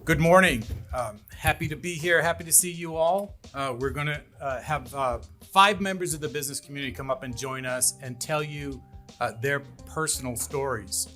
Good morning. Happy to be here. Happy to see you all. We're going to have 5 members of the business community come up and join us and tell you their personal stories.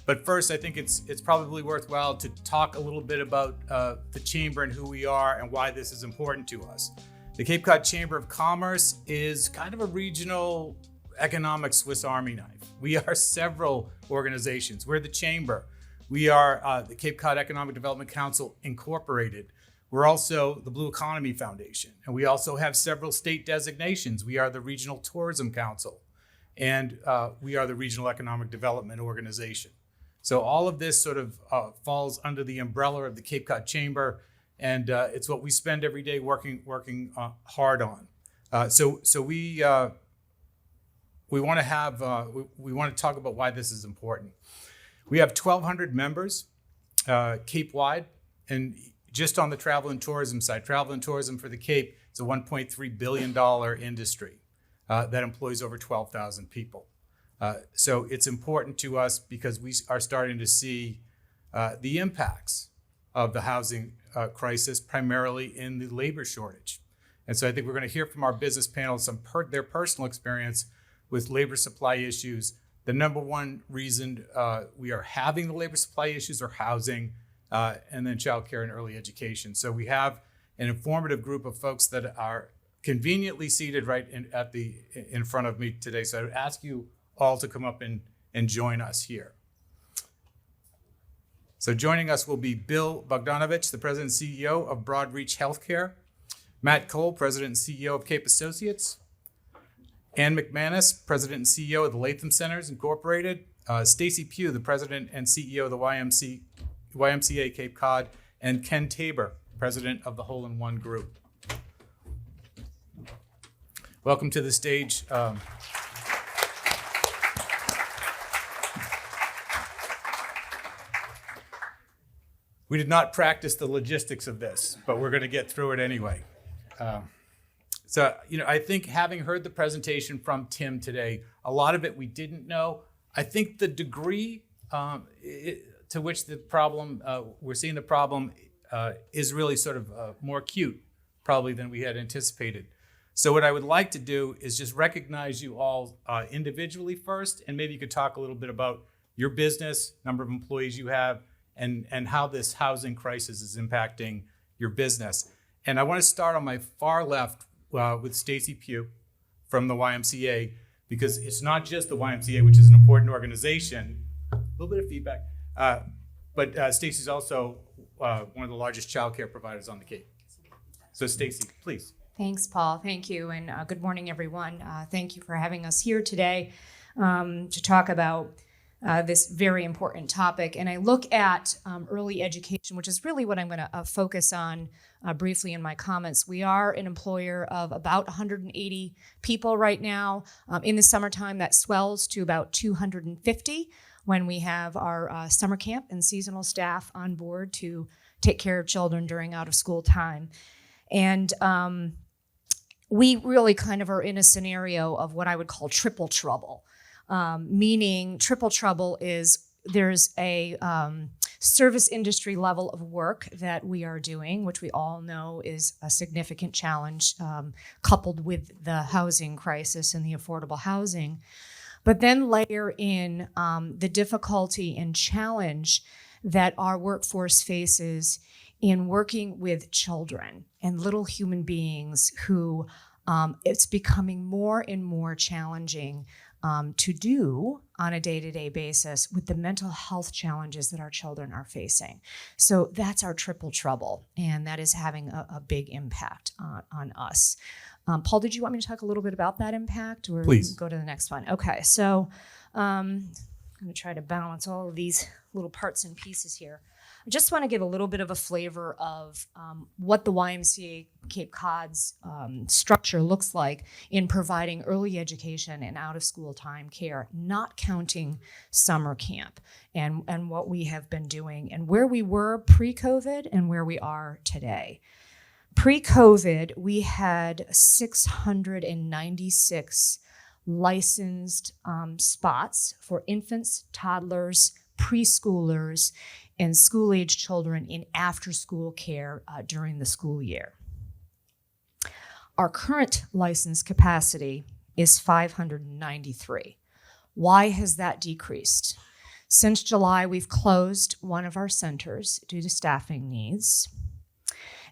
But first, I think it's probably worthwhile to talk a little bit about the Chamber and who we are and why this is important to us. The Cape Cod Chamber of Commerce is kind of a regional economic Swiss Army knife. We are several organizations. We're the Chamber. We are the Cape Cod Economic Development Council Incorporated. We're also the Blue Economy Foundation, and we also have several state designations. We are the Regional Tourism Council, and we are the Regional Economic Development Organization. So all of this sort of falls under the umbrella of the Cape Cod Chamber, and it's what we spend every day working hard on. So we want to have we want to talk about why this is important. We have 1,200 members Cape-wide, and just on the travel and tourism side, travel and tourism for the Cape is a $1.3 billion industry that employs over 12,000 people. So it's important to us because we are starting to see the impacts of the housing crisis, primarily in the labor shortage. And so I think we're going to hear from our business panel their personal experience with labor supply issues. The number one reason we are having the labor supply issues are housing, and then childcare and early education. So we have an informative group of folks that are conveniently seated right in front of me today. So I would ask you all to come up and join us here. So joining us will be Bill Bogdanovich, the President and CEO of Broadreach Healthcare, Matt Cole, President and CEO of Cape Associates, Ann McManus, President and CEO of the Latham Centers Incorporated, Stacy Pugh, the President and CEO of the YMCA Cape Cod, and Ken Tabor, President of the Hole in One Group. Welcome to the stage. We did not practice the logistics of this, but we're going to get through it anyway. So, I think having heard the presentation from Tim today, a lot of it we didn't know. I think the degree to which the problem, we're seeing the problem is really sort of more acute probably than we had anticipated. So what I would like to do is just recognize you all individually first, and maybe you could talk a little bit about your business, number of employees you have, and how this housing crisis is impacting your business. And I want to start on my far left with Stacy Pugh from the YMCA, because it's not just the YMCA, which is an important organization. A little bit of feedback, but Stacy's also one of the largest childcare providers on the Cape. So Stacy, please. Thanks, Paul. Thank you, and good morning, everyone. Thank you for having us here today to talk about this very important topic. And I look at early education, which is really what I'm going to focus on briefly in my comments. We are an employer of about 180 people right now. In the summertime, that swells to about 250 when we have our summer camp and seasonal staff on board to take care of children during out of school time. And we really kind of are in a scenario of what I would call triple trouble. Meaning triple trouble is there's a service industry level of work that we are doing, which we all know is a significant challenge coupled with the housing crisis and the affordable housing. But then layer in the difficulty and challenge that our workforce faces in working with children and little human beings who it's becoming more and more challenging to do on a day-to-day basis with the mental health challenges that our children are facing. So that's our triple trouble, and that is having a big impact on us. Paul, did you want me to talk a little bit about that impact, or please go to the next one? Okay, so I'm going to try to balance all of these little parts and pieces here. I just want to give a little bit of a flavor of what the YMCA Cape Cod's structure looks like in providing early education and out-of-school time care, not counting summer camp, and what we have been doing and where we were pre-COVID and where we are today. Pre-COVID, we had 696 licensed spots for infants, toddlers, preschoolers and school-age children in after-school care during the school year. Our current license capacity is 593. Why has that decreased? Since July, we've closed one of our centers due to staffing needs.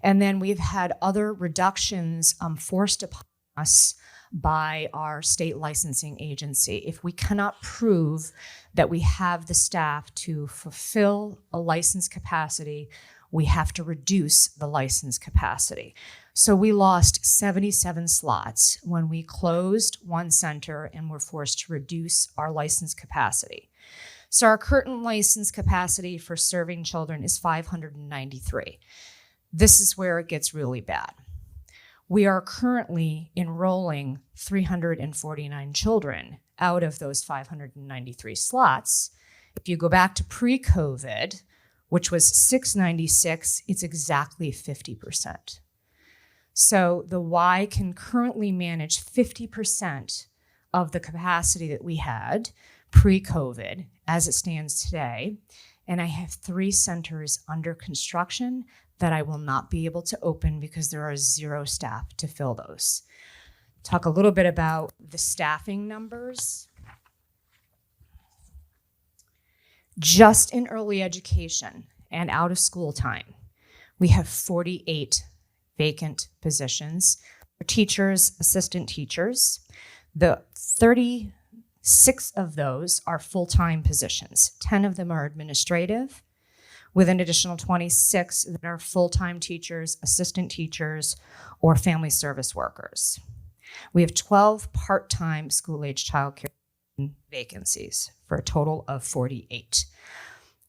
And then we've had other reductions forced upon us by our state licensing agency. If we cannot prove that we have the staff to fulfill a license capacity, we have to reduce the license capacity. So we lost 77 slots when we closed one center and were forced to reduce our license capacity. So our current license capacity for serving children is 593. This is where it gets really bad. We are currently enrolling 349 children out of those 593 slots. If you go back to pre-COVID, which was 696, it's exactly 50%. So the Y can currently manage 50% of the capacity that we had pre-COVID as it stands today. And I have 3 centers under construction that I will not be able to open because there are 0 staff to fill those. Talk a little bit about the staffing numbers. Just in early education and out of school time, we have 48 vacant positions for teachers, assistant teachers. The 36 of those are full-time positions. 10 of them are administrative, with an additional 26 that are full-time teachers, assistant teachers, or family service workers. We have 12 part-time school-age childcare vacancies for a total of 48.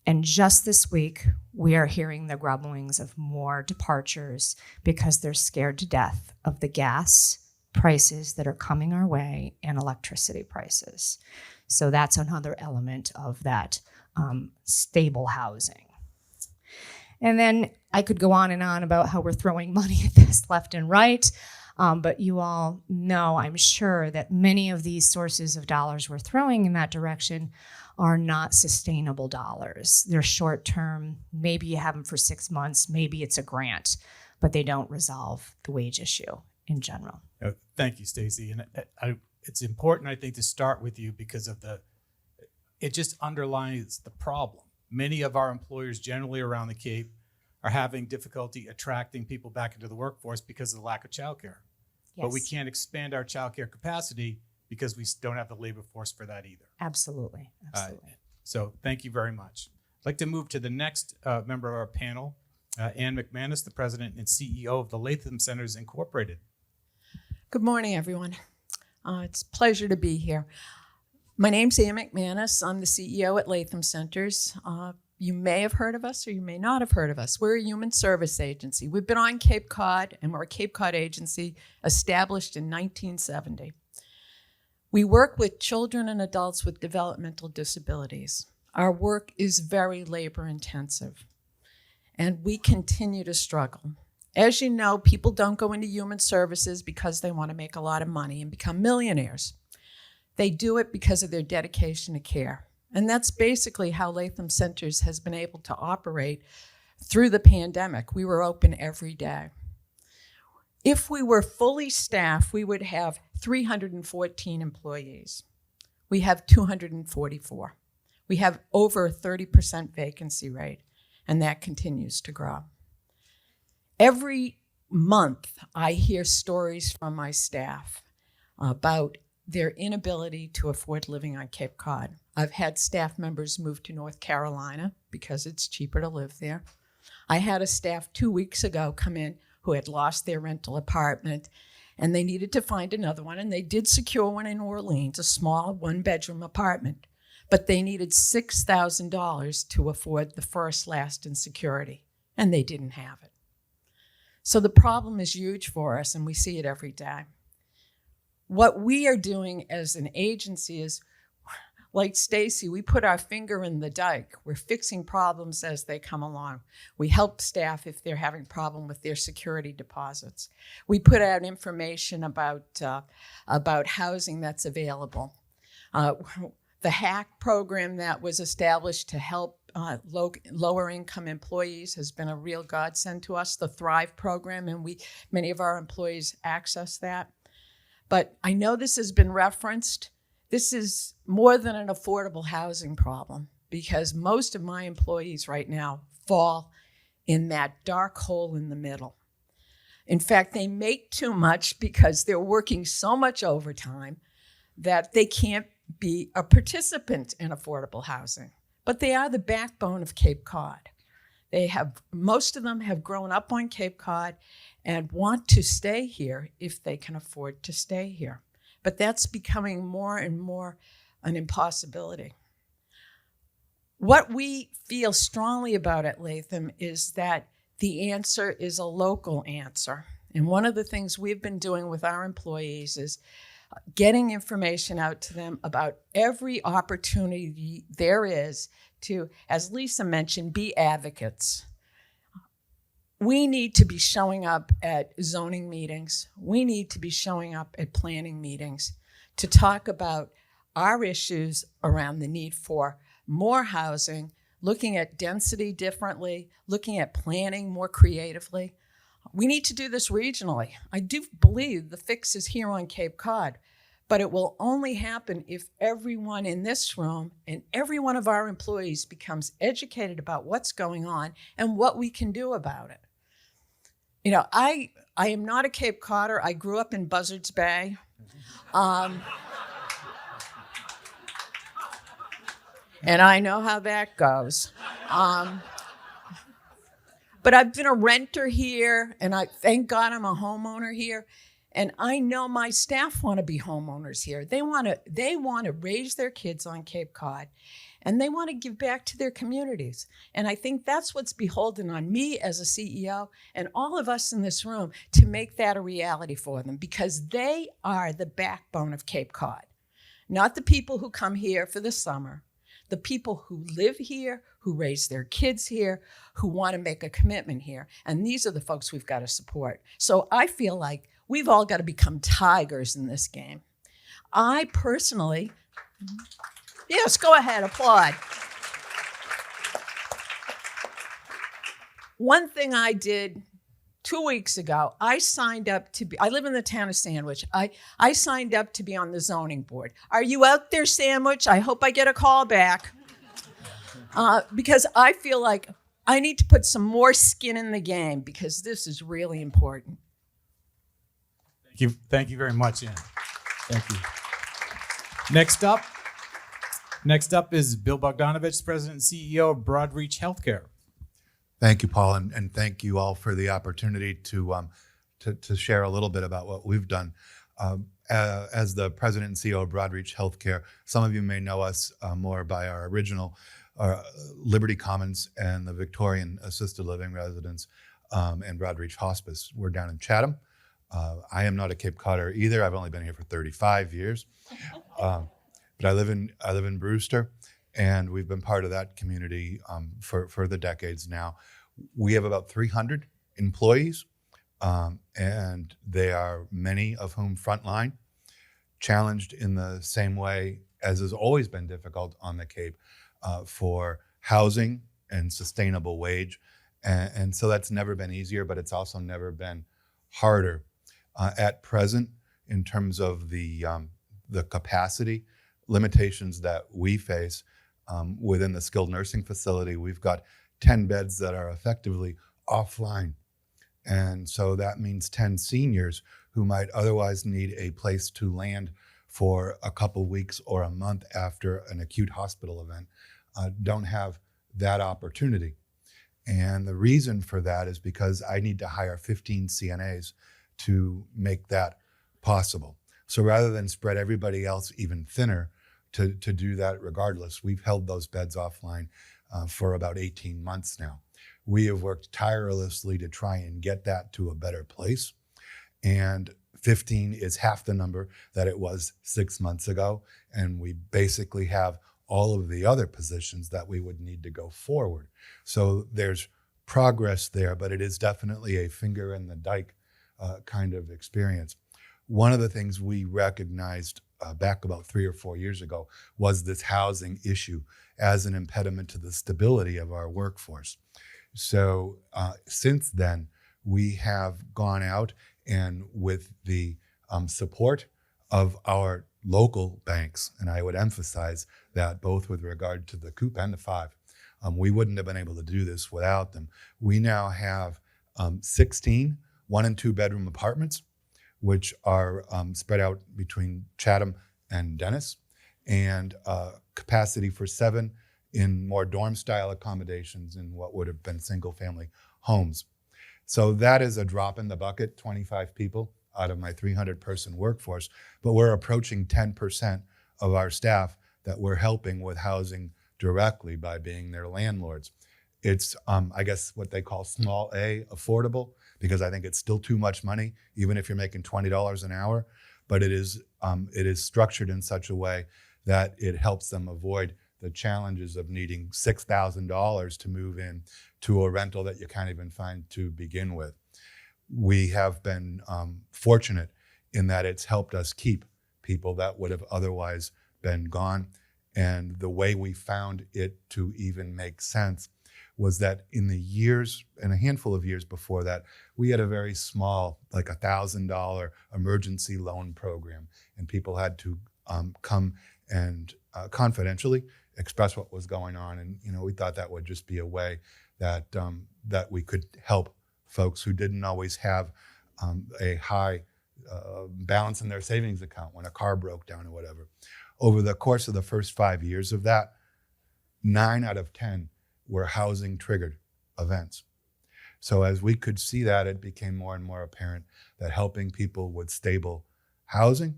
And just this week, we are hearing the grumblings of more departures because they're scared to death of the gas prices that are coming our way and electricity prices. So that's another element of that stable housing. And then I could go on and on about how we're throwing money at this left and right. But you all know, I'm sure, that many of these sources of dollars we're throwing in that direction are not sustainable dollars. They're short term. Maybe you have them for 6 months. Maybe it's a grant, but they don't resolve the wage issue in general. Thank you, Stacy. And it's important, I think, to start with you because of it just underlines the problem. Many of our employers generally around the Cape are having difficulty attracting people back into the workforce because of the lack of childcare. Yes. But we can't expand our childcare capacity because we don't have the labor force for that either. Absolutely. So thank you very much. I'd like to move to the next member of our panel, Ann McManus, the president and CEO of the Latham Centers Incorporated. Good morning, everyone. It's a pleasure to be here. My name's Ann McManus. I'm the CEO at Latham Centers. You may have heard of us or you may not have heard of us. We're a human service agency. We've been on Cape Cod, and we're a Cape Cod agency established in 1970. We work with children and adults with developmental disabilities. Our work is very labor intensive, and we continue to struggle. As you know, people don't go into human services because they want to make a lot of money and become millionaires. They do it because of their dedication to care. And that's basically how Latham Centers has been able to operate through the pandemic. We were open every day. If we were fully staffed, we would have 314 employees. We have 244. We have over a 30% vacancy rate, and that continues to grow. Every month, I hear stories from my staff about their inability to afford living on Cape Cod. I've had staff members move to North Carolina because it's cheaper to live there. I had a staff 2 weeks ago come in who had lost their rental apartment, and they needed to find another one, and they did secure one in Orleans, a small one-bedroom apartment, but they needed $6,000 to afford the first, last, and security, and they didn't have it. So the problem is huge for us, and we see it every day. What we are doing as an agency is, like Stacy, we put our finger in the dike. We're fixing problems as they come along. We help staff if they're having a problem with their security deposits. We put out information about housing that's available. the HACK program that was established to help lower income employees has been a real godsend to us, the Thrive program, and many of our employees access that. But I know this has been referenced. This is more than an affordable housing problem, because most of my employees right now fall in that dark hole in the middle. In fact, they make too much because they're working so much overtime that they can't be a participant in affordable housing. But they are the backbone of Cape Cod. Most of them have grown up on Cape Cod and want to stay here if they can afford to stay here. But that's becoming more and more an impossibility. What we feel strongly about at Latham is that the answer is a local answer. And one of the things we've been doing with our employees is getting information out to them about every opportunity there is to, as Lisa mentioned, be advocates. We need to be showing up at zoning meetings. We need to be showing up at planning meetings to talk about our issues around the need for more housing, looking at density differently, looking at planning more creatively. We need to do this regionally. I do believe the fix is here on Cape Cod, but it will only happen if everyone in this room and every one of our employees becomes educated about what's going on and what we can do about it. You know, I am not a Cape Codder. I grew up in Buzzards Bay. And I know how that goes. But I've been a renter here, and thank God I'm a homeowner here. And I know my staff want to be homeowners here. They want to raise their kids on Cape Cod, and they want to give back to their communities. And I think that's what's beholden on me as a CEO and all of us in this room to make that a reality for them, because they are the backbone of Cape Cod, not the people who come here for the summer. The people who live here, who raise their kids here, who want to make a commitment here. And these are the folks we've got to support. So I feel like we've all got to become tigers in this game. I personally, yes, go ahead, applaud. One thing I did 2 weeks ago, I signed up I live in the town of Sandwich. I signed up to be on the zoning board. Are you out there, Sandwich? I hope I get a call back. Because I feel like I need to put some more skin in the game, because this is really important. Thank you very much, Ann. Thank you. Next up is Bill Bogdanovich, President and CEO of Broadreach Healthcare. Thank you, Paul, and thank you all for the opportunity to share a little bit about what we've done. As the president and CEO of Broadreach Healthcare, some of you may know us more by our original Liberty Commons and the Victorian Assisted Living Residence and Broadreach Hospice. We're down in Chatham. I am not a Cape Codder either. I've only been here for 35 years, but I live in Brewster. And we've been part of that community for the decades now. We have about 300 employees, and they are many of whom frontline, challenged in the same way as has always been difficult on the Cape for housing and sustainable wage. And so that's never been easier, but it's also never been harder. At present, in terms of the capacity limitations that we face, within the skilled nursing facility, we've got 10 beds that are effectively offline. And so that means 10 seniors who might otherwise need a place to land for a couple weeks or a month after an acute hospital event don't have that opportunity. And the reason for that is because I need to hire 15 CNAs to make that possible. So rather than spread everybody else even thinner, to do that regardless, we've held those beds offline for about 18 months now. We have worked tirelessly to try and get that to a better place. And 15 is half the number that it was 6 months ago. And we basically have all of the other positions that we would need to go forward. So there's progress there, but it is definitely a finger in the dike kind of experience. One of the things we recognized back about 3 or 4 years ago was this housing issue as an impediment to the stability of our workforce. So since then, we have gone out and with the support of our local banks, and I would emphasize that both with regard to the COOP and the 5, we wouldn't have been able to do this without them. We now have 16 1- and 2-bedroom apartments, which are spread out between Chatham and Dennis, and capacity for 7 in more dorm-style accommodations in what would have been single-family homes. So that is a drop in the bucket, 25 people out of my 300-person workforce, but we're approaching 10% of our staff that we're helping with housing directly by being their landlords. It's, I guess, what they call small A, affordable, because I think it's still too much money, even if you're making $20 an hour. But it is structured in such a way that it helps them avoid the challenges of needing $6,000 to move in to a rental that you can't even find to begin with. We have been fortunate in that it's helped us keep people that would have otherwise been gone. And the way we found it to even make sense was that in the years, and a handful of years before that, we had a very small, like $1,000 emergency loan program, and people had to come and confidentially express what was going on. And we thought that would just be a way that that we could help folks who didn't always have a high balance in their savings account when a car broke down or whatever. Over the course of the first 5 years of that, 9 out of 10 were housing triggered events. So as we could see that, it became more and more apparent that helping people with stable housing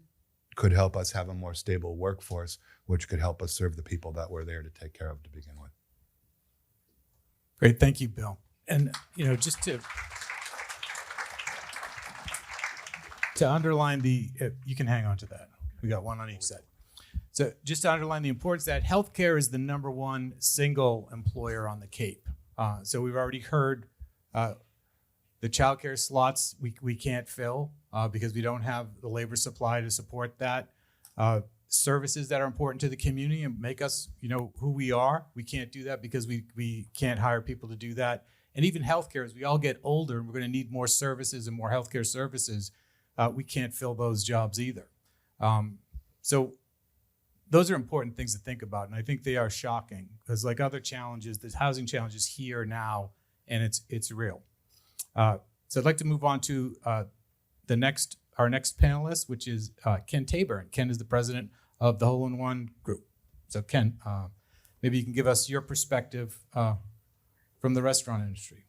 could help us have a more stable workforce, which could help us serve the people that we're there to take care of to begin with. Great, thank you, Bill. And just to underline you can hang on to that. We got one on each side. So just to underline the importance that healthcare is the number one single employer on the Cape. So we've already heard the childcare slots we can't fill because we don't have the labor supply to support that. Services that are important to the community and make us, who we are. We can't do that because we can't hire people to do that. And even healthcare, as we all get older and we're going to need more services and more healthcare services, we can't fill those jobs either. So those are important things to think about, and I think they are shocking because, like other challenges, the housing challenge is here now, and it's real. So I'd like to move on to our next panelist, which is Ken Tabor. Ken is the president of the Hole in One Group. So Ken, maybe you can give us your perspective from the restaurant industry.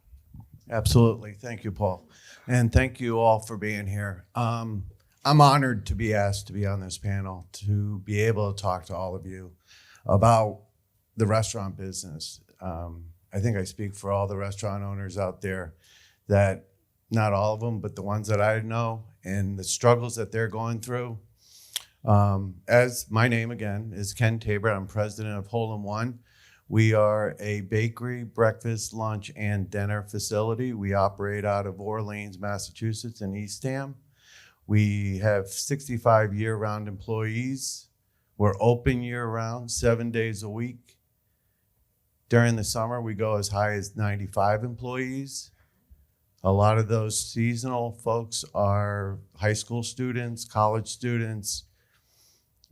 Absolutely. Thank you, Paul. And thank you all for being here. I'm honored to be asked to be on this panel, to be able to talk to all of you about the restaurant business. I think I speak for all the restaurant owners out there that, not all of them, but the ones that I know and the struggles that they're going through. As my name again is Ken Tabor, I'm president of Hole in One. We are a bakery, breakfast, lunch, and dinner facility. We operate out of Orleans, Massachusetts, and Eastham. We have 65 year-round employees. We're open year-round, 7 days a week. During the summer, we go as high as 95 employees. A lot of those seasonal folks are high school students, college students.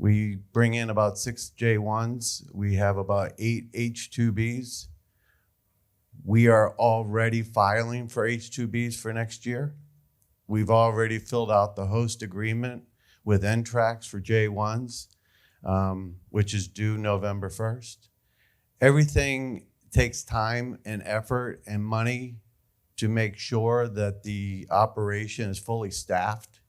We bring in about 6 J1s. We have about 8 H2Bs. We are already filing for H2Bs for next year. We've already filled out the host agreement with NTRAX for J1s, which is due November 1st. Everything takes time and effort and money to make sure that the operation is fully staffed.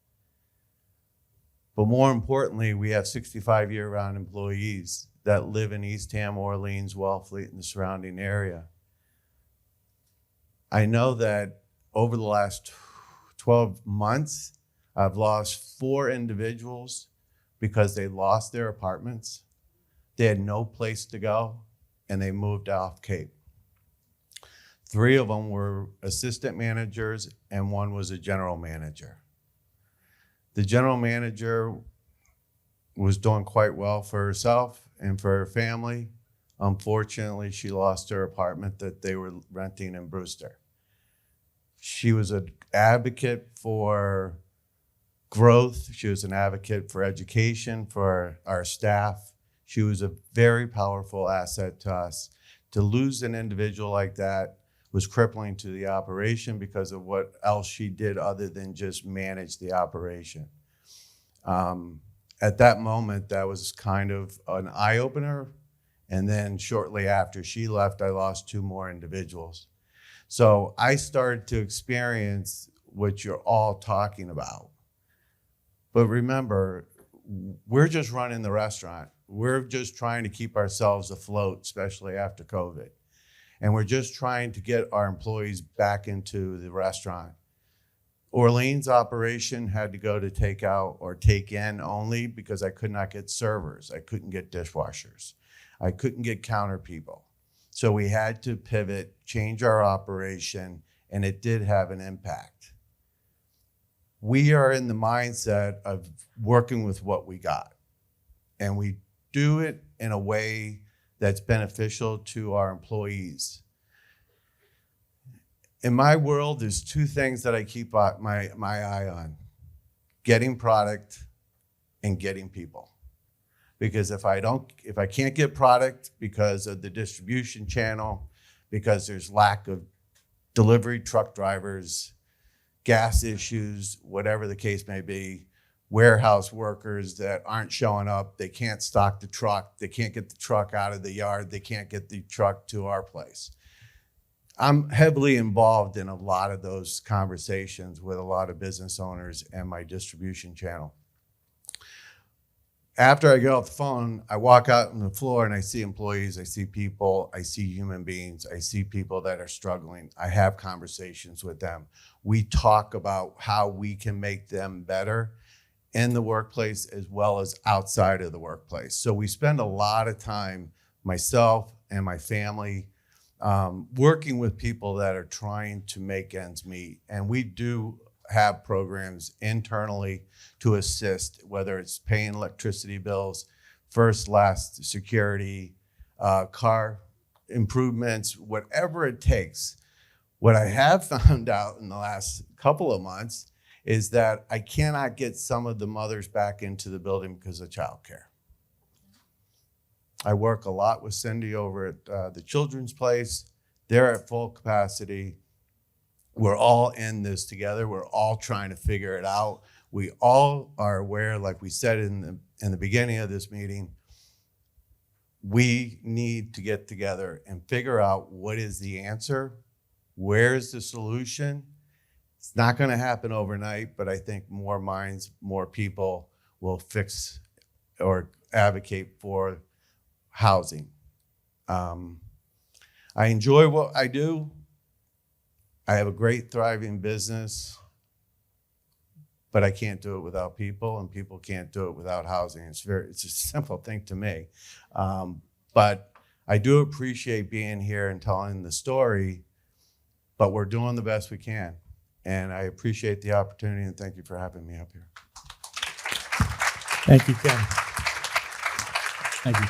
But more importantly, we have 65 year-round employees that live in Eastham, Orleans, Wellfleet, and the surrounding area. I know that over the last 12 months, I've lost 4 individuals because they lost their apartments. They had no place to go, and they moved off Cape. 3 of them were assistant managers, and 1 was a general manager. The general manager was doing quite well for herself and for her family. Unfortunately, she lost her apartment that they were renting in Brewster. She was an advocate for growth. She was an advocate for education for our staff. She was a very powerful asset to us. To lose an individual like that was crippling to the operation because of what else she did other than just manage the operation. At that moment, that was kind of an eye-opener. And then shortly after she left, I lost 2 more individuals. So I started to experience what you're all talking about. But remember, we're just running the restaurant. We're just trying to keep ourselves afloat, especially after COVID. And we're just trying to get our employees back into the restaurant. Orleans operation had to go to takeout or take in only because I could not get servers. I couldn't get dishwashers. I couldn't get counter people. So we had to pivot, change our operation, and it did have an impact. We are in the mindset of working with what we got, and we do it in a way that's beneficial to our employees. In my world, there's 2 things that I keep my eye on: getting product and getting people. Because if I can't get product because of the distribution channel, because there's lack of delivery truck drivers, gas issues, whatever the case may be, warehouse workers that aren't showing up, they can't stock the truck, they can't get the truck out of the yard, they can't get the truck to our place. I'm heavily involved in a lot of those conversations with a lot of business owners and my distribution channel. After I get off the phone, I walk out on the floor and I see employees, I see people, I see human beings, I see people that are struggling. I have conversations with them. We talk about how we can make them better in the workplace as well as outside of the workplace. So we spend a lot of time, myself and my family, working with people that are trying to make ends meet. And we do have programs internally to assist, whether it's paying electricity bills, first, last security, car improvements, whatever it takes. What I have found out in the last couple of months is that I cannot get some of the mothers back into the building because of childcare. I work a lot with Cindy over at the Children's Place. They're at full capacity. We're all in this together. We're all trying to figure it out. We all are aware, like we said in the beginning of this meeting, we need to get together and figure out what is the answer, where's the solution. It's not going to happen overnight, but I think more minds, more people will fix or advocate for housing. I enjoy what I do. I have a great, thriving business, but I can't do it without people, and people can't do it without housing. It's a simple thing to me. But I do appreciate being here and telling the story, but we're doing the best we can. And I appreciate the opportunity, and thank you for having me up here. Thank you, Ken. Thank you.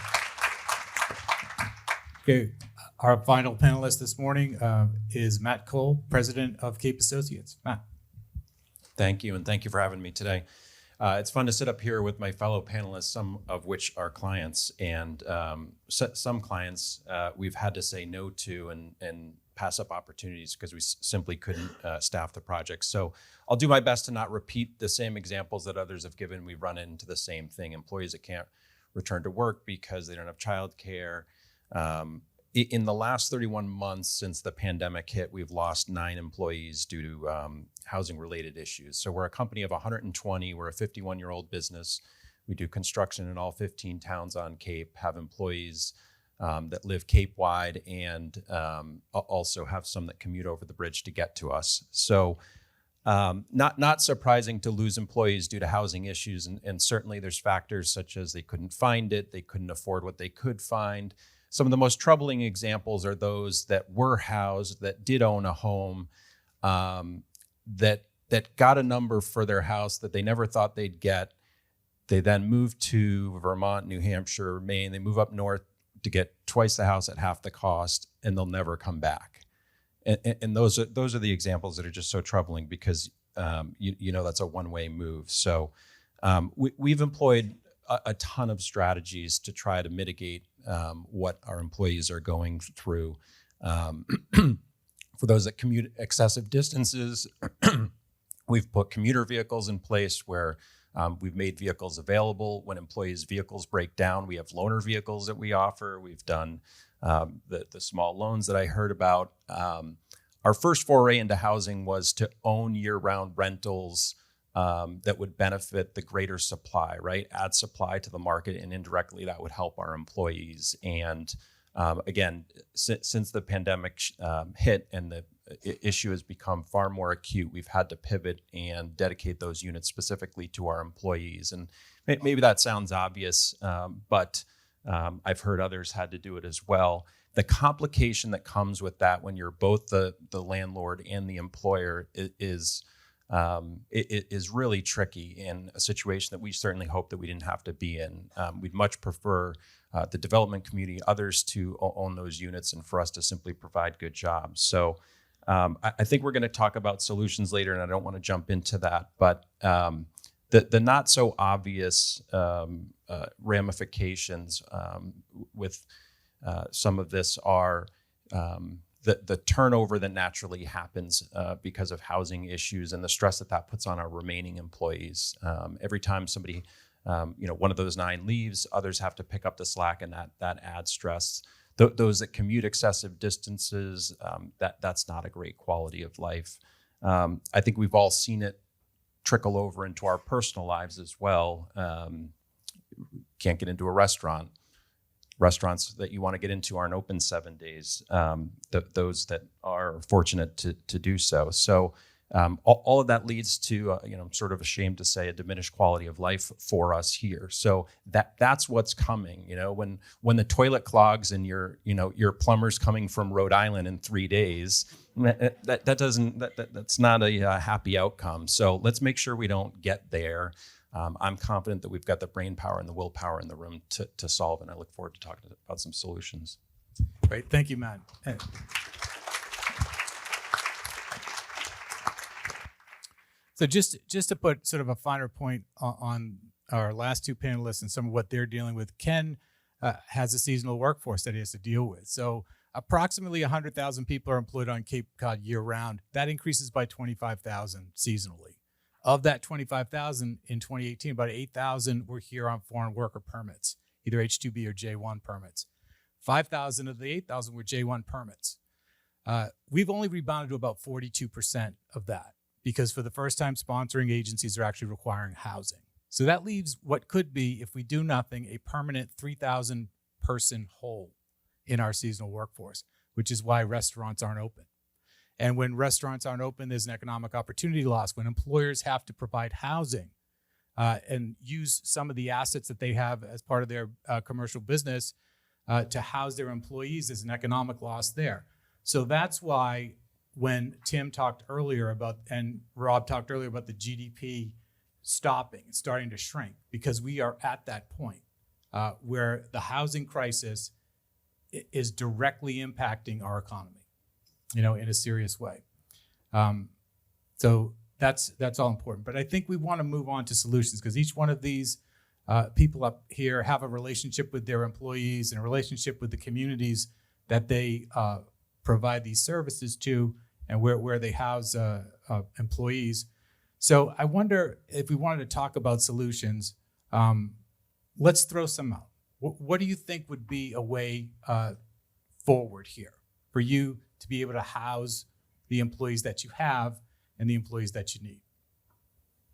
Okay, our final panelist this morning is Matt Cole, president of Cape Associates. Matt. Thank you, and thank you for having me today. It's fun to sit up here with my fellow panelists, some of which are clients, and some clients we've had to say no to and pass up opportunities because we simply couldn't staff the project. So I'll do my best to not repeat the same examples that others have given. We run into the same thing: employees that can't return to work because they don't have childcare. In the last 31 months since the pandemic hit, we've lost 9 employees due to housing-related issues. So we're a company of 120. We're a 51-year-old business. We do construction in all 15 towns on Cape, have employees that live Cape-wide, and also have some that commute over the bridge to get to us. So not surprising to lose employees due to housing issues. And certainly there's factors such as they couldn't find it, they couldn't afford what they could find. Some of the most troubling examples are those that were housed, that did own a home, that got a number for their house that they never thought they'd get, They then move to Vermont, New Hampshire, Maine. They move up north to get twice the house at half the cost, and they'll never come back. And those are the examples that are just so troubling because that's a one-way move. So we've employed a ton of strategies to try to mitigate what our employees are going through. For those that commute excessive distances, we've put commuter vehicles in place where we've made vehicles available. When employees' vehicles break down, we have loaner vehicles that we offer. We've done the small loans that I heard about. Our first foray into housing was to own year-round rentals that would benefit the greater supply, right? Add supply to the market, and indirectly that would help our employees. And again, since the pandemic hit and the issue has become far more acute, we've had to pivot and dedicate those units specifically to our employees. And maybe that sounds obvious, but I've heard others had to do it as well. The complication that comes with that when you're both the landlord and the employer is really tricky in a situation that we certainly hope that we didn't have to be in. We'd much prefer the development community, others to own those units, and for us to simply provide good jobs. So I think we're going to talk about solutions later, and I don't want to jump into that, but the not so obvious ramifications with some of this are the turnover that naturally happens because of housing issues and the stress that puts on our remaining employees. Every time somebody, one of those 9 leaves, others have to pick up the slack, and that adds stress. Those that commute excessive distances, that's not a great quality of life. I think we've all seen it trickle over into our personal lives as well. Can't get into a restaurant. Restaurants that you want to get into aren't open 7 days. Those that are fortunate to do so. So all of that leads to, I'm sort of ashamed to say, a diminished quality of life for us here. So that's what's coming. When the toilet clogs and your plumber's coming from Rhode Island in 3 days, that's not a happy outcome. So let's make sure we don't get there. I'm confident that we've got the brain power and the willpower in the room to solve, and I look forward to talking about some solutions. Great, thank you, Matt. So just to put sort of a finer point on our last 2 panelists and some of what they're dealing with, Ken has a seasonal workforce that he has to deal with. So approximately 100,000 people are employed on Cape Cod year-round. That increases by 25,000 seasonally. Of that 25,000 in 2018, about 8,000 were here on foreign worker permits, either H-2B or J-1 permits. 5,000 of the 8,000 were J-1 permits. We've only rebounded to about 42% of that because for the first time, sponsoring agencies are actually requiring housing. So that leaves what could be, if we do nothing, a permanent 3,000 person hole in our seasonal workforce, which is why restaurants aren't open. And when restaurants aren't open, there's an economic opportunity loss. When employers have to provide housing and use some of the assets that they have as part of their commercial business to house their employees, there's an economic loss there. So that's why when Tim talked earlier about, and Rob talked earlier about the GDP stopping and starting to shrink, because we are at that point where the housing crisis is directly impacting our economy, in a serious way. So that's all important. But I think we want to move on to solutions, because each one of these people up here have a relationship with their employees and a relationship with the communities that they provide these services to, and where they house employees. So I wonder if we wanted to talk about solutions, let's throw some out. What do you think would be a way forward here for you to be able to house the employees that you have and the employees that you need?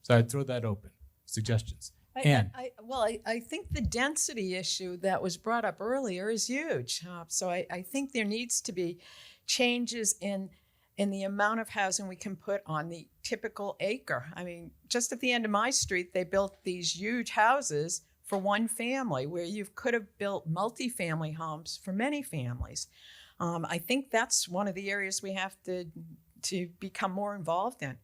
So I'd throw that open. Suggestions. I think the density issue that was brought up earlier is huge. So I think there needs to be changes in the amount of housing we can put on the typical acre. I mean, just at the end of my street, they built these huge houses for one family where you could have built multifamily homes for many families. I think that's one of the areas we have to become more involved in.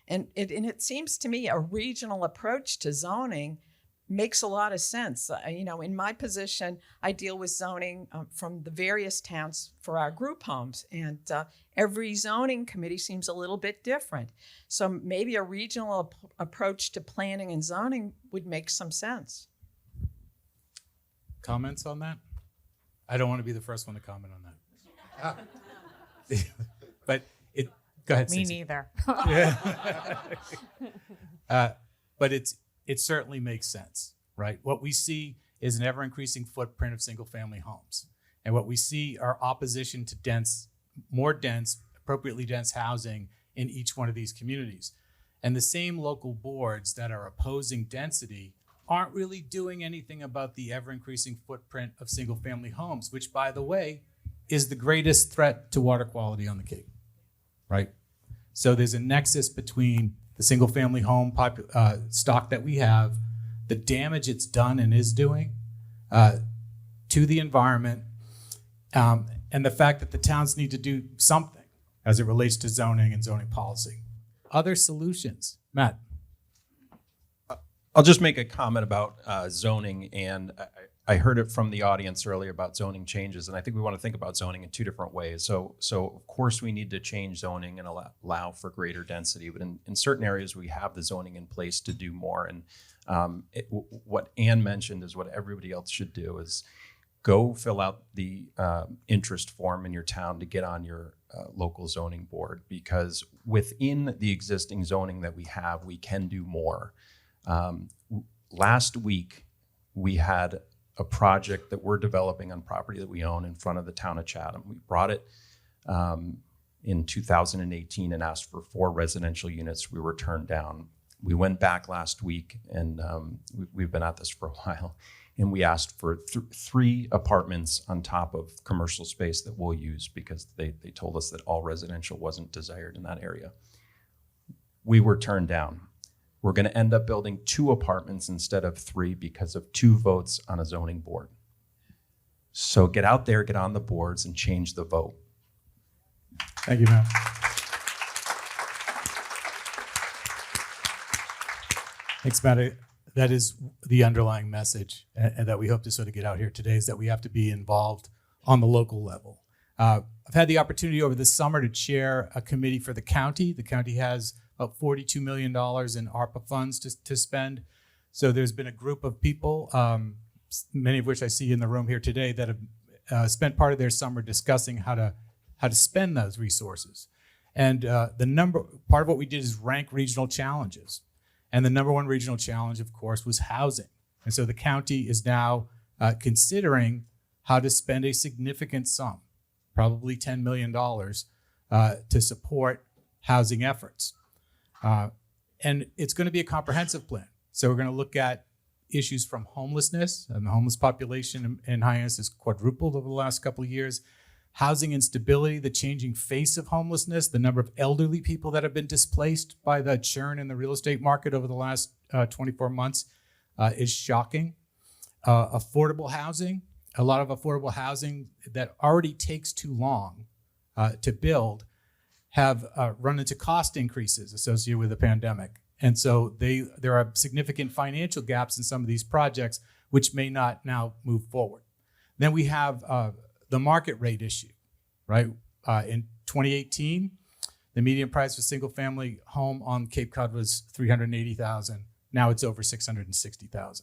And it seems to me a regional approach to zoning makes a lot of sense. In my position, I deal with zoning from the various towns for our group homes, and every zoning committee seems a little bit different. So maybe a regional approach to planning and zoning would make some sense. Comments on that? I don't want to be the first one to comment on that. But go ahead, Me Stacey. neither. But it certainly makes sense, right? What we see is an ever-increasing footprint of single-family homes. And what we see are opposition to more dense, appropriately dense housing in each one of these communities. And the same local boards that are opposing density aren't really doing anything about the ever-increasing footprint of single-family homes, which, by the way, is the greatest threat to water quality on the Cape, right? So there's a nexus between the single-family home stock that we have, the damage it's done and is doing to the environment, and the fact that the towns need to do something as it relates to zoning and zoning policy. Other solutions, Matt? I'll just make a comment about zoning, and I heard it from the audience earlier about zoning changes, and I think we want to think about zoning in two different ways. So of course we need to change zoning and allow for greater density, but in certain areas we have the zoning in place to do more. And what Ann mentioned is what everybody else should do is go fill out the interest form in your town to get on your local zoning board, because within the existing zoning that we have, we can do more. Last week, we had a project that we're developing on property that we own in front of the town of Chatham. We brought it in 2018 and asked for 4 residential units. We were turned down. We went back last week, and we've been at this for a while, and we asked for 3 apartments on top of commercial space that we'll use, because they told us that all residential wasn't desired in that area. We were turned down. We're going to end up building 2 apartments instead of 3 because of 2 votes on a zoning board. So get out there, get on the boards, and change the vote. Thank you, Matt. Thanks, Matt. That is the underlying message, and that we hope to sort of get out here today, is that we have to be involved on the local level. I've had the opportunity over the summer to chair a committee for the county. The county has about $42 million in ARPA funds to spend. So there's been a group of people, many of which I see in the room here today, that have spent part of their summer discussing how to spend those resources. And part of what we did is rank regional challenges. And the number one regional challenge, of course, was housing. And so the county is now considering how to spend a significant sum, probably $10 million, to support housing efforts. And it's going to be a comprehensive plan. So we're going to look at issues from homelessness, and the homeless population in Hyannis has quadrupled over the last couple of years. Housing instability, the changing face of homelessness, the number of elderly people that have been displaced by the churn in the real estate market over the last 24 months is shocking. Affordable housing, a lot of affordable housing that already takes too long to build have run into cost increases associated with the pandemic. And so there are significant financial gaps in some of these projects, which may not now move forward. Then we have the market rate issue, right? In 2018, the median price for single family home on Cape Cod was $380,000. Now it's over $660,000.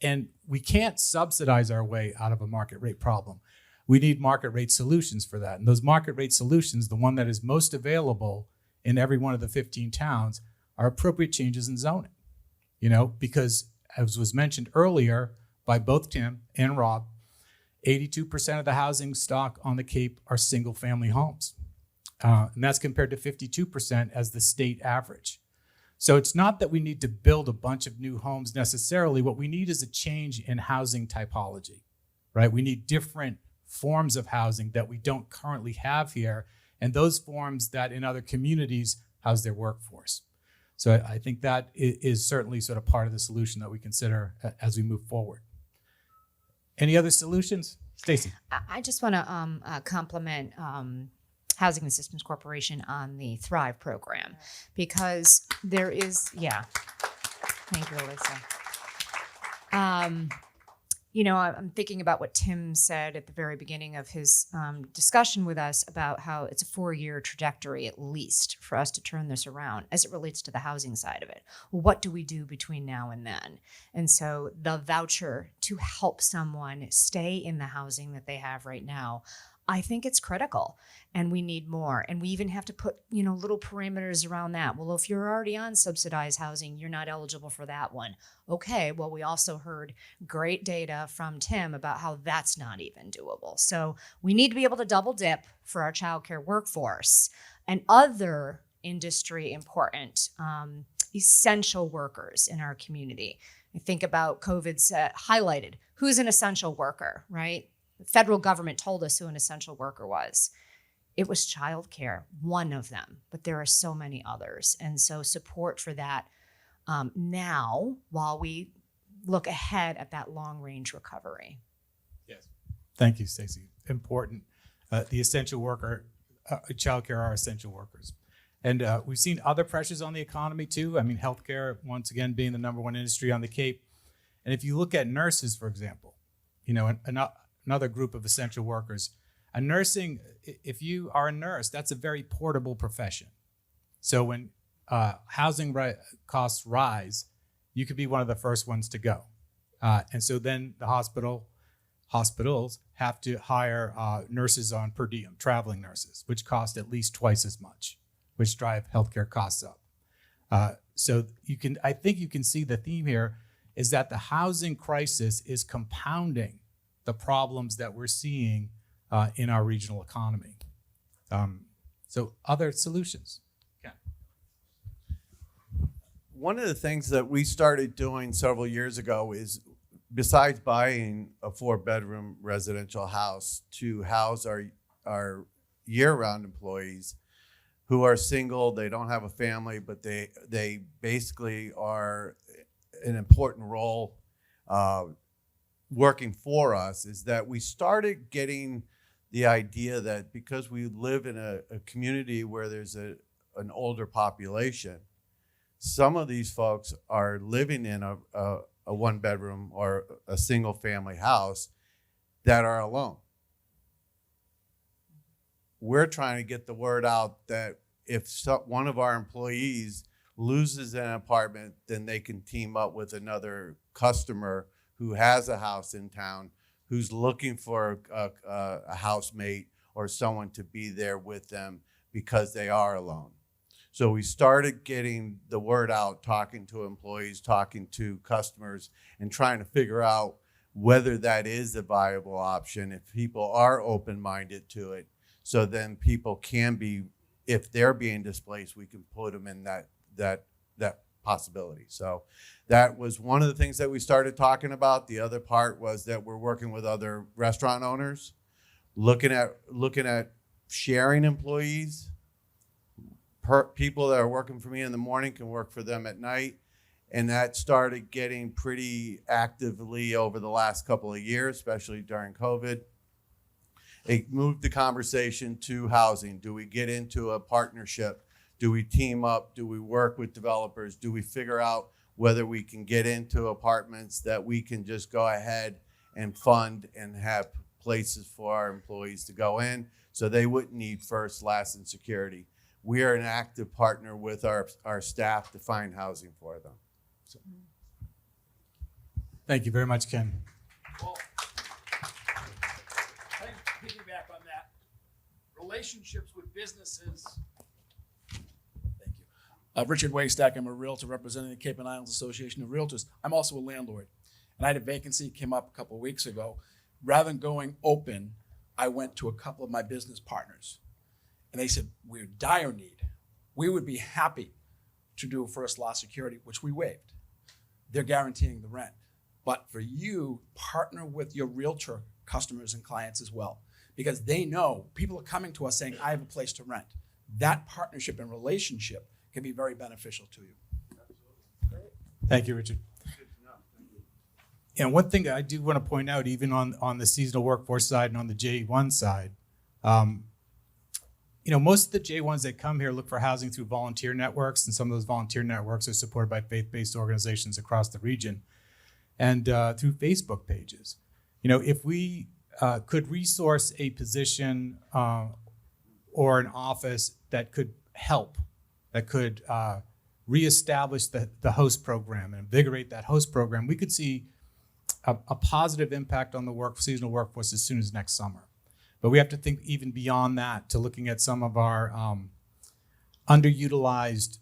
And we can't subsidize our way out of a market rate problem. We need market rate solutions for that. And those market rate solutions, the one that is most available in every one of the 15 towns, are appropriate changes in zoning. Because as was mentioned earlier by both Tim and Rob, 82% of the housing stock on the Cape are single family homes. And that's compared to 52% as the state average. So it's not that we need to build a bunch of new homes necessarily. What we need is a change in housing typology, right? We need different forms of housing that we don't currently have here, and those forms that in other communities house their workforce. So I think that is certainly sort of part of the solution that we consider as we move forward. Any other solutions? Stacey. I just want to compliment Housing Assistance Corporation on the Thrive program, because there is, thank you, Alyssa. I'm thinking about what Tim said at the very beginning of his discussion with us about how it's a 4-year trajectory at least for us to turn this around as it relates to the housing side of it. Well, what do we do between now and then? And so the voucher to help someone stay in the housing that they have right now, I think it's critical, and we need more. And we even have to put, little parameters around that. Well, if you're already on subsidized housing, you're not eligible for that one. Okay, well, we also heard great data from Tim about how that's not even doable. So we need to be able to double dip for our childcare workforce and other industry important essential workers in our community. I think about COVID's highlighted who's an essential worker, right? The federal government told us who an essential worker was. It was childcare, one of them, but there are so many others. And so support for that now while we look ahead at that long-range recovery. Yes. Thank you, Stacey. Important. The essential worker, childcare are essential workers. And we've seen other pressures on the economy too. I mean, healthcare, once again, being the number one industry on the Cape. And if you look at nurses, for example, another group of essential workers. Nursing, if you are a nurse, that's a very portable profession. So when housing costs rise, you could be one of the first ones to go. And so then the hospitals have to hire nurses on per diem, traveling nurses, which cost at least twice as much, which drive healthcare costs up. So I think you can see the theme here is that the housing crisis is compounding the problems that we're seeing in our regional economy. So other solutions. Yeah. One of the things that we started doing several years ago is, besides buying a 4-bedroom residential house to house our year-round employees who are single, they don't have a family, but they basically are an important role working for us, is that we started getting the idea that because we live in a community where there's an older population, some of these folks are living in a 1-bedroom or a single family house that are alone. We're trying to get the word out that if one of our employees loses an apartment, then they can team up with another customer who has a house in town, who's looking for a housemate or someone to be there with them because they are alone. So we started getting the word out, talking to employees, talking to customers, and trying to figure out whether that is a viable option, if people are open-minded to it. So then people can be, if they're being displaced, we can put them in that possibility. So that was one of the things that we started talking about. The other part was that we're working with other restaurant owners, looking at sharing employees. People that are working for me in the morning can work for them at night. And that started getting pretty actively over the last couple of years, especially during COVID. It moved the conversation to housing. Do we get into a partnership? Do we team up? Do we work with developers? Do we figure out whether we can get into apartments that we can just go ahead and fund and have places for our employees to go in so they wouldn't need first, last, and security? We are an active partner with our staff to find housing for them. So. Thank you very much, Ken. Well, I piggyback on that. Relationships with businesses. Thank you. Richard Waystack, I'm a realtor representing the Cape and Islands Association of Realtors. I'm also a landlord. And I had a vacancy, came up a couple of weeks ago. Rather than going open, I went to a couple of my business partners. And they said, we're dire need. We would be happy to do first loss security, which we waived. They're guaranteeing the rent. But for you, partner with your realtor customers and clients as well, because they know people are coming to us saying, I have a place to rent. That partnership and relationship can be very beneficial to you. Thank you, Richard. And one thing I do want to point out, even on the seasonal workforce side and on the J1 side, most of the J1s that come here look for housing through volunteer networks, and some of those volunteer networks are supported by faith-based organizations across the region. and through Facebook pages. If we could resource a position or an office that could help, that could reestablish the host program and invigorate that host program, we could see a positive impact on the seasonal workforce as soon as next summer. But we have to think even beyond that to looking at some of our underutilized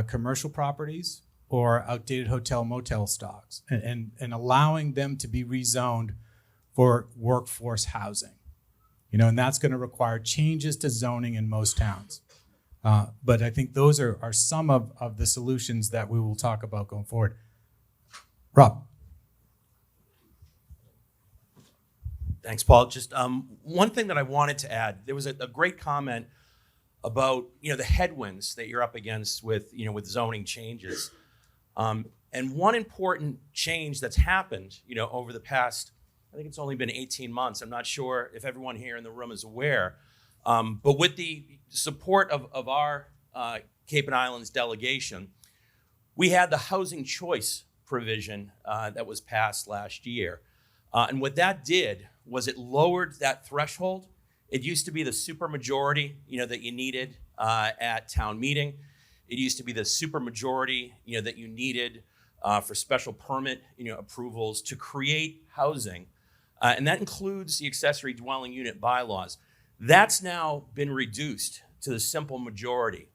commercial properties or outdated hotel motel stocks and allowing them to be rezoned for workforce housing. And that's going to require changes to zoning in most towns. But I think those are some of the solutions that we will talk about going forward. Rob. Thanks, Paul. Just one thing that I wanted to add. There was a great comment about the headwinds that you're up against with with zoning changes, and one important change that's happened over the past, I think it's only been 18 months. I'm not sure if everyone here in the room is aware, but with the support of our Cape and Islands delegation, we had the housing choice provision that was passed last year, and what that did was it lowered that threshold. It used to be the supermajority, that you needed at town meeting. It used to be the supermajority, that you needed for special permit, approvals to create housing, and that includes the accessory dwelling unit bylaws. That's now been reduced to the simple majority.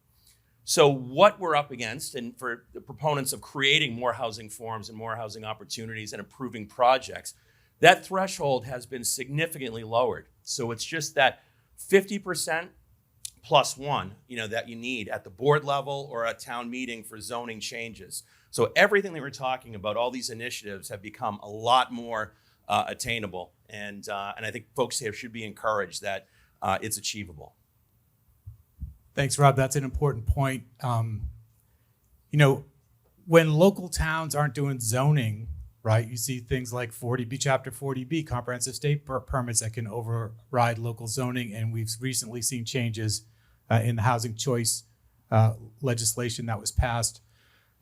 So what we're up against, and for the proponents of creating more housing forms and more housing opportunities and improving projects, that threshold has been significantly lowered. So it's just that 50% plus one, that you need at the board level or at town meeting for zoning changes. So everything that we're talking about, all these initiatives have become a lot more attainable. And I think folks here should be encouraged that it's achievable. Thanks, Rob. That's an important point. When local towns aren't doing zoning, right, you see things like 40B, Chapter 40B, comprehensive state permits that can override local zoning. And we've recently seen changes in the housing choice legislation that was passed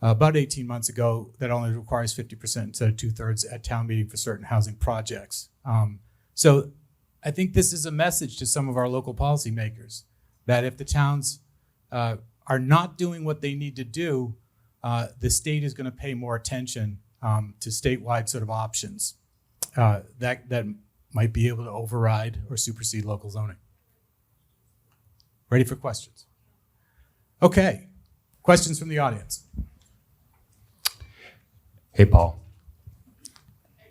about 18 months ago that only requires 50% instead of 2/3 at town meeting for certain housing projects. So I think this is a message to some of our local policymakers that if the towns are not doing what they need to do, the state is going to pay more attention to statewide sort of options that might be able to override or supersede local zoning. Ready for questions? Okay, questions from the audience. Hey, Paul.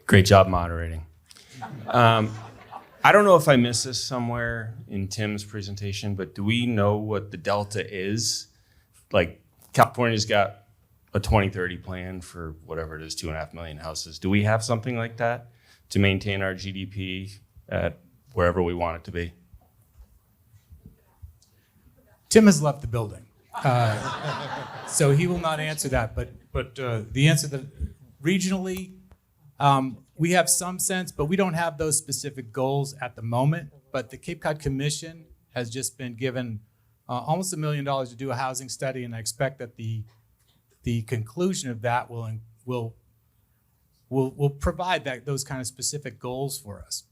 Great job moderating. I don't know if I missed this somewhere in Tim's presentation, but do we know what the delta is? Like, California's got a 2030 plan for whatever it is, 2.5 million houses. Do we have something like that to maintain our GDP at wherever we want it to be? Tim has left the building, so he will not answer that. But the answer that regionally, we have some sense, but we don't have those specific goals at the moment. But the Cape Cod Commission has just been given almost $1 million to do a housing study, and I expect that the conclusion of that will provide those kind of specific goals for us.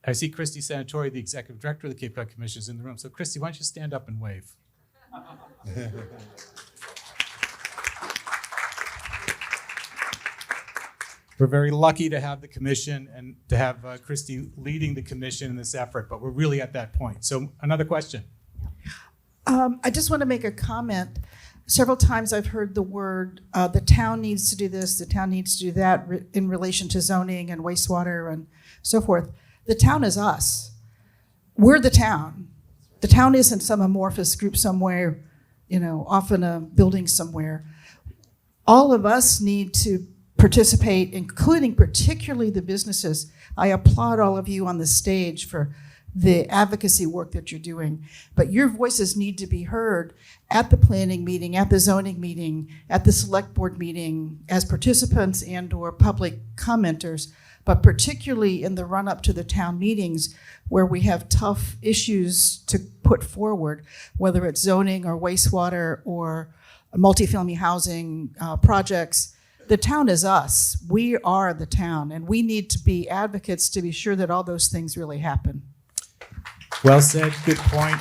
I see Christy Sanatori, the executive director of the Cape Cod Commission, is in the room. So Christy, why don't you stand up and wave? We're very lucky to have the commission and to have Christy leading the commission in this effort, but we're really at that point. So another question. I just want to make a comment. Several times I've heard the word, the town needs to do this, the town needs to do that in relation to zoning and wastewater and so forth. The town is us. We're the town. The town isn't some amorphous group somewhere, off in a building somewhere. All of us need to participate, including particularly the businesses. I applaud all of you on the stage for the advocacy work that you're doing, but your voices need to be heard at the planning meeting, at the zoning meeting, at the select board meeting, as participants and or public commenters, but particularly in the run-up to the town meetings where we have tough issues to put forward, whether it's zoning or wastewater or multifamily housing projects. the town is us. We are the town, and we need to be advocates to be sure that all those things really happen. Well said. Good point.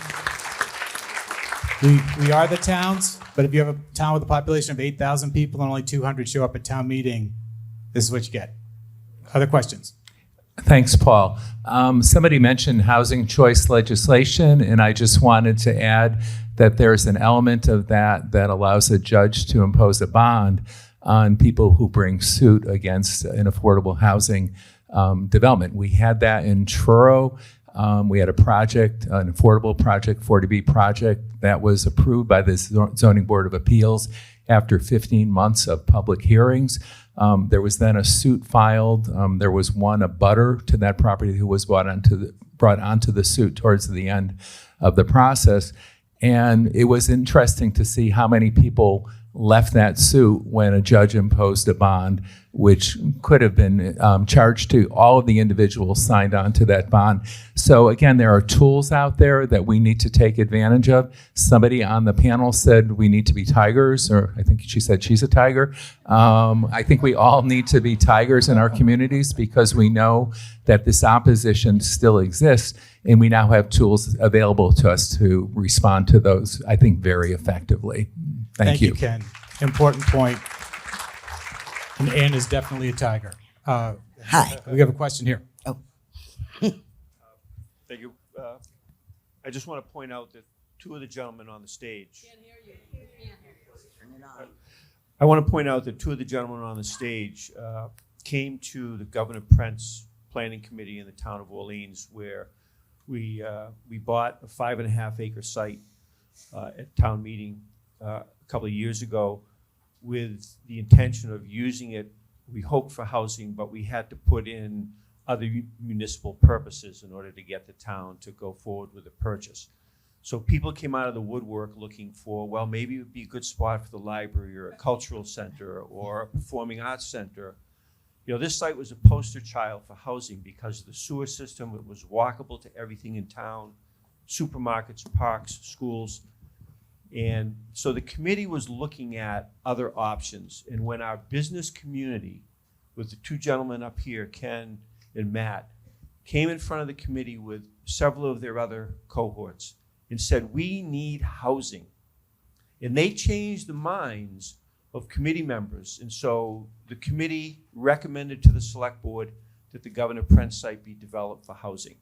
We are the towns, but if you have a town with a population of 8,000 people and only 200 show up at town meeting, this is what you get. Other questions? Thanks, Paul. Somebody mentioned housing choice legislation, and I just wanted to add that there's an element of that that allows a judge to impose a bond on people who bring suit against an affordable housing development. We had that in Truro. We had a project, an affordable project, 40B project, that was approved by the Zoning Board of Appeals after 15 months of public hearings. There was then a suit filed. There was one abutter to that property who was brought onto the suit towards the end of the process. And it was interesting to see how many people left that suit when a judge imposed a bond, which could have been charged to all of the individuals signed on to that bond. So again, there are tools out there that we need to take advantage of. Somebody on the panel said we need to be tigers, or I think she said she's a tiger. I think we all need to be tigers in our communities because we know that this opposition still exists, and we now have tools available to us to respond to those, I think, very effectively. Thank you. Ken. Important point. And Ann is definitely a tiger. Hi. We have a question here. Thank you. I just want to point out that two of the gentlemen on the stage. I want to point out that two of the gentlemen on the stage came to the Governor Prent's Planning Committee in the town of Orleans, where we bought a 5.5 acre site at town meeting a couple of years ago with the intention of using it, we hoped, for housing, but we had to put in other municipal purposes in order to get the town to go forward with the purchase. So people came out of the woodwork looking for, well, maybe it would be a good spot for the library or a cultural center or a performing arts center. You know, this site was a poster child for housing because of the sewer system. It was walkable to everything in town, supermarkets, parks, schools. And so the committee was looking at other options. And when our business community, with the two gentlemen up here, Ken and Matt, came in front of the committee with several of their other cohorts and said, we need housing. And they changed the minds of committee members. And so the committee recommended to the select board that the Governor Prent site be developed for housing.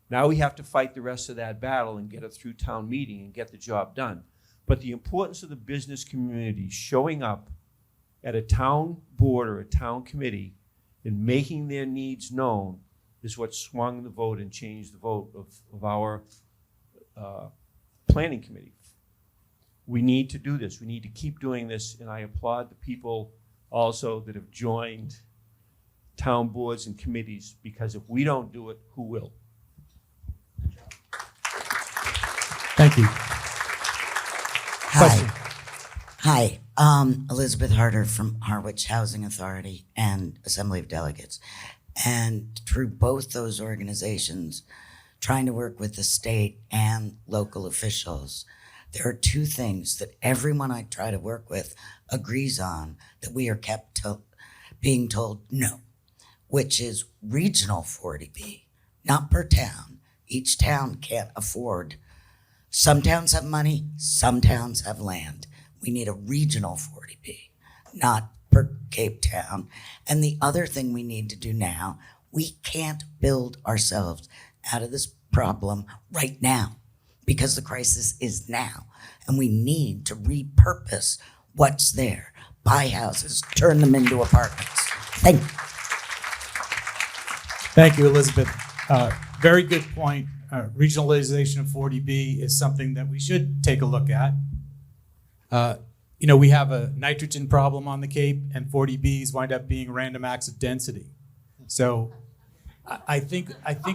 Now we have to fight the rest of that battle and get it through town meeting and get the job done. But the importance of the business community showing up at a town board or a town committee and making their needs known is what swung the vote and changed the vote of our planning committee. We need to do this. We need to keep doing this, and I applaud the people also that have joined town boards and committees, because if we don't do it, who will? Thank you. Hi. Hi. Elizabeth Harder from Harwich Housing Authority and Assembly of Delegates. And through both those organizations, trying to work with the state and local officials, there are two things that everyone I try to work with agrees on that we are kept being told no, which is regional 40B, not per town. Each town can't afford. Some towns have money, some towns have land. We need a regional 40B, not per Cape Town. And the other thing we need to do now, we can't build ourselves out of this problem right now because the crisis is now. And we need to repurpose what's there. Buy houses, turn them into apartments. Thank you. Thank you, Elizabeth. Very good point. Regionalization of 40B is something that we should take a look at. You know, we have a nitrogen problem on the Cape, and 40Bs wind up being random acts of density. So I think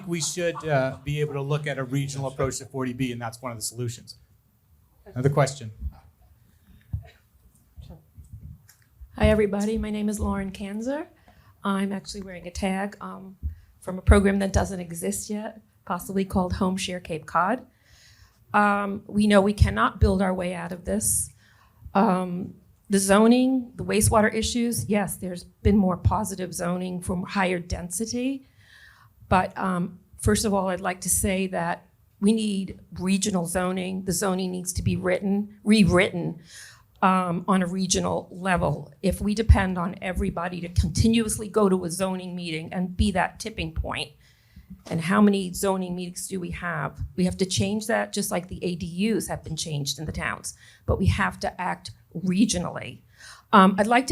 we should be able to look at a regional approach to 40B, and that's one of the solutions. Another question. Hi, everybody. My name is Lauren Kanzer. I'm actually wearing a tag from a program that doesn't exist yet, possibly called Home Share Cape Cod. We know we cannot build our way out of this. The zoning, the wastewater issues, yes, there's been more positive zoning from higher density. But first of all, I'd like to say that we need regional zoning. The zoning needs to be rewritten on a regional level. If we depend on everybody to continuously go to a zoning meeting and be that tipping point, and how many zoning meetings do we have? We have to change that, just like the ADUs have been changed in the towns, but we have to act regionally. I'd like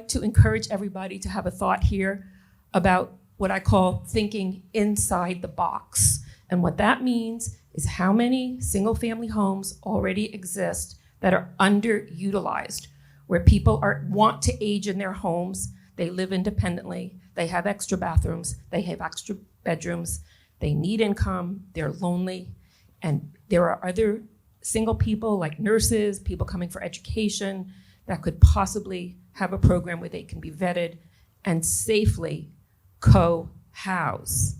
to encourage everybody to have a thought here about what I call thinking inside the box. And what that means is how many single-family homes already exist that are underutilized, where people want to age in their homes, they live independently, they have extra bathrooms, they have extra bedrooms, they need income, they're lonely, and there are other single people like nurses, people coming for education, that could possibly have a program where they can be vetted and safely co-house.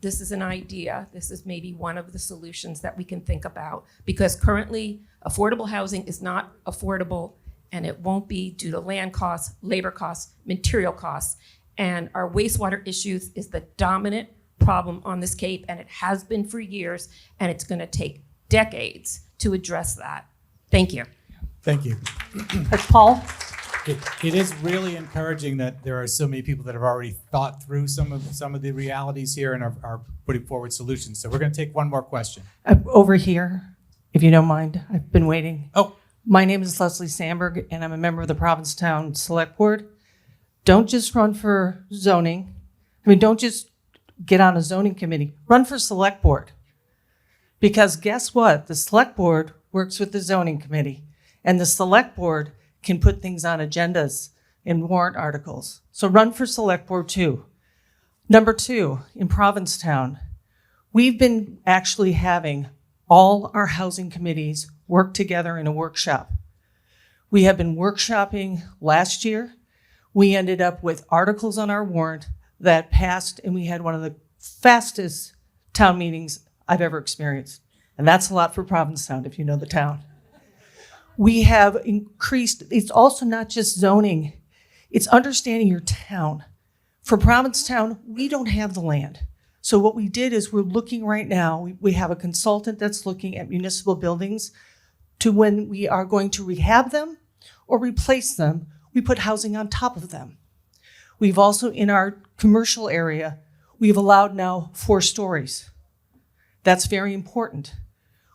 This is an idea. This is maybe one of the solutions that we can think about, because currently affordable housing is not affordable, and it won't be due to land costs, labor costs, material costs. And our wastewater issues is the dominant problem on this Cape, and it has been for years, and it's gonna take decades to address that. Thank you. Thank you. Paul? It is really encouraging that there are so many people that have already thought through some of the realities here and are putting forward solutions. So we're going to take one more question. Over here, if you don't mind. I've been waiting. Oh. My name is Leslie Sandberg, and I'm a member of the Provincetown Select Board. Don't just run for zoning. Don't just get on a zoning committee. Run for Select Board. Because guess what? The Select Board works with the zoning committee, and the Select Board can put things on agendas and warrant articles. So run for Select Board too. Number 2, in Provincetown, we've been actually having all our housing committees work together in a workshop. We have been workshopping last year. We ended up with articles on our warrant that passed, and we had one of the fastest town meetings I've ever experienced. And that's a lot for Provincetown, if you know the town. We have increased, it's also not just zoning, it's understanding your town. For Provincetown, we don't have the land. So what we did is we're looking right now, we have a consultant that's looking at municipal buildings to when we are going to rehab them or replace them, we put housing on top of them. We've also, in our commercial area, we've allowed now 4 stories. That's very important.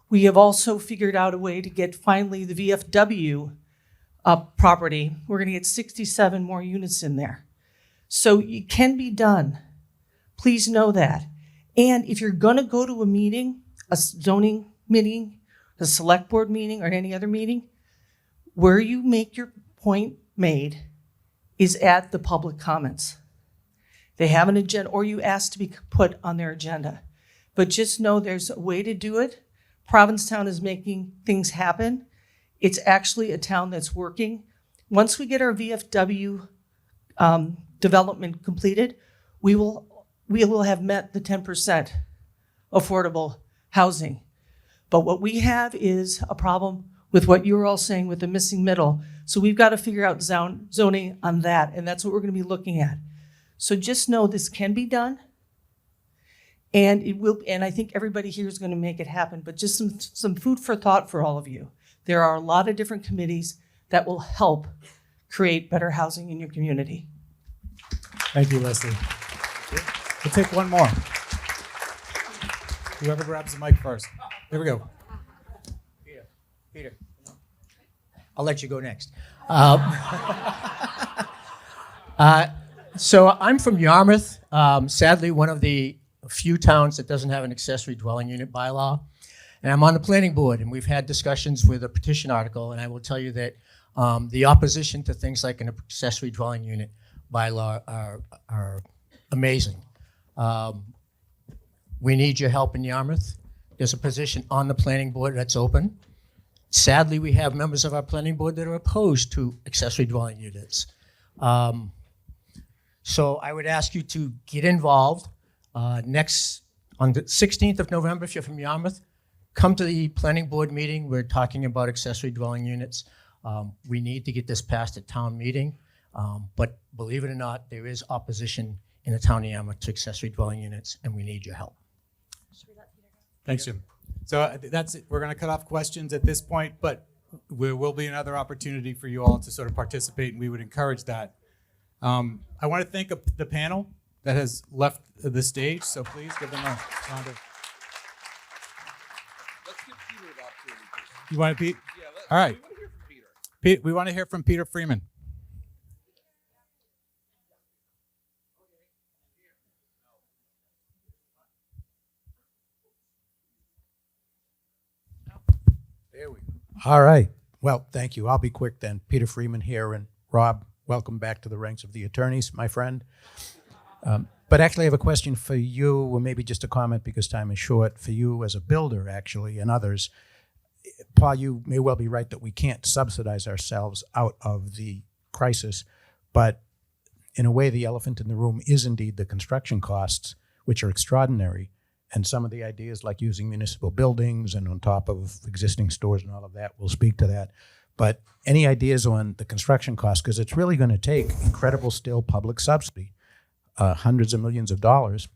We have also figured out a way to get finally the VFW property. We're going to get 67 more units in there. So it can be done. Please know that. And if you're going to go to a meeting, a zoning meeting, a select board meeting, or any other meeting, where you make your point made is at the public comments. They have an agenda, or you ask to be put on their agenda. But just know there's a way to do it. Provincetown is making things happen. It's actually a town that's working. Once we get our VFW development completed, we will have met the 10% affordable housing. But what we have is a problem with what you're all saying with the missing middle. So we've got to figure out zoning on that, and that's what we're going to be looking at. So just know this can be done. And it will, and I think everybody here is going to make it happen, but just some food for thought for all of you. There are a lot of different committees that will help create better housing in your community. Thank you, Leslie. We'll take one more. Whoever grabs the mic first. Here we go. Peter. I'll let you go next. So I'm from Yarmouth, sadly one of the few towns that doesn't have an accessory dwelling unit bylaw. And I'm on the planning board, and we've had discussions with a petition article, and I will tell you that the opposition to things like an accessory dwelling unit bylaw are amazing. We need your help in Yarmouth. There's a position on the planning board that's open. Sadly, we have members of our planning board that are opposed to accessory dwelling units. So I would ask you to get involved. On the 16th of November, if you're from Yarmouth, come to the planning board meeting. We're talking about accessory dwelling units. We need to get this passed at town meeting, but believe it or not, there is opposition in the town of Yarmouth to accessory dwelling units, and we need your help. Thanks, Jim. So that's it. We're going to cut off questions at this point, but there will be another opportunity for you all to sort of participate, and we would encourage that. I want to thank the panel that has left the stage, so please give them a round of. Let's give Peter an opportunity. You want to, Pete? Yeah, all right. we want to hear from Peter. Pete, we want to hear from Peter Freeman. There we go. All right. Well, thank you. I'll be quick then. Peter Freeman here, and Rob, welcome back to the ranks of the attorneys, my friend. But actually, I have a question for you, or maybe just a comment because time is short, for you as a builder, actually, and others. Paul, you may well be right that we can't subsidize ourselves out of the crisis, but in a way, the elephant in the room is indeed the construction costs, which are extraordinary. And some of the ideas like using municipal buildings and on top of existing stores and all of that, we'll speak to that. But any ideas on the construction costs, because it's really going to take incredible still public subsidy, hundreds of millions of dollars.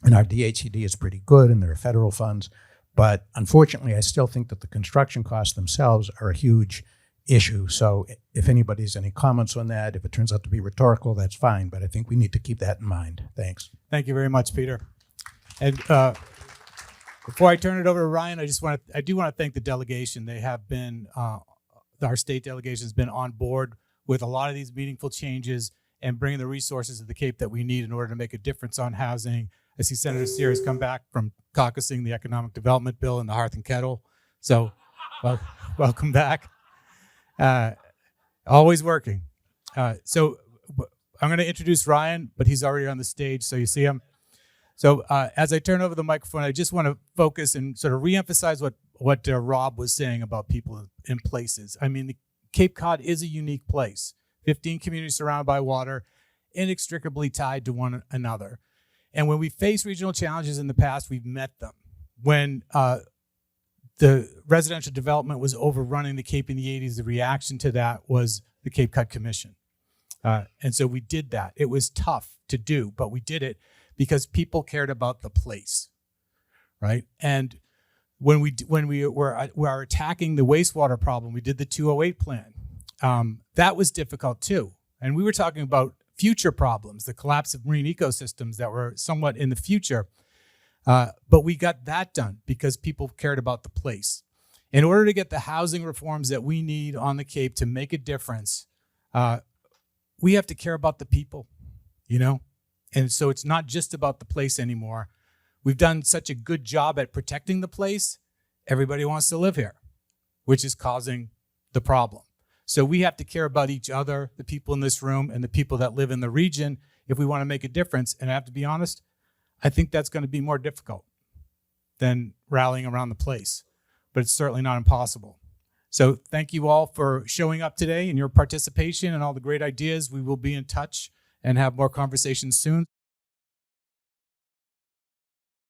And our DHCD is pretty good and there are federal funds. But unfortunately, I still think that the construction costs themselves are a huge issue. So if anybody has any comments on that, if it turns out to be rhetorical, that's fine. But I think we need to keep that in mind. Thanks. Thank you very much, Peter. And before I turn it over to Ryan, I do want to thank the delegation. They have been, our state delegation has been on board with a lot of these meaningful changes and bringing the resources to the Cape that we need in order to make a difference on housing. I see Senator Sear has come back from caucusing the Economic Development Bill in the Hearth and Kettle. So welcome back. Always working. So I'm going to introduce Ryan, but he's already on the stage, so you see him. So as I turn over the microphone, I just want to focus and sort of reemphasize what Rob was saying about people in places. I mean, the Cape Cod is a unique place. 15 communities surrounded by water, inextricably tied to one another. And when we face regional challenges in the past, we've met them. When the residential development was overrunning the Cape in the 80s, the reaction to that was the Cape Cod Commission. And so we did that. It was tough to do, but we did it because people cared about the place, right? And when we were attacking the wastewater problem, we did the 208 plan. That was difficult too. And we were talking about future problems, the collapse of marine ecosystems that were somewhat in the future. But we got that done because people cared about the place. In order to get the housing reforms that we need on the Cape to make a difference, we have to care about the people, you know? And so it's not just about the place anymore. We've done such a good job at protecting the place. Everybody wants to live here, which is causing the problem. So we have to care about each other, the people in this room and the people that live in the region if we want to make a difference. And I have to be honest, I think that's going to be more difficult than rallying around the place, but it's certainly not impossible. So thank you all for showing up today and your participation and all the great ideas. We will be in touch and have more conversations soon.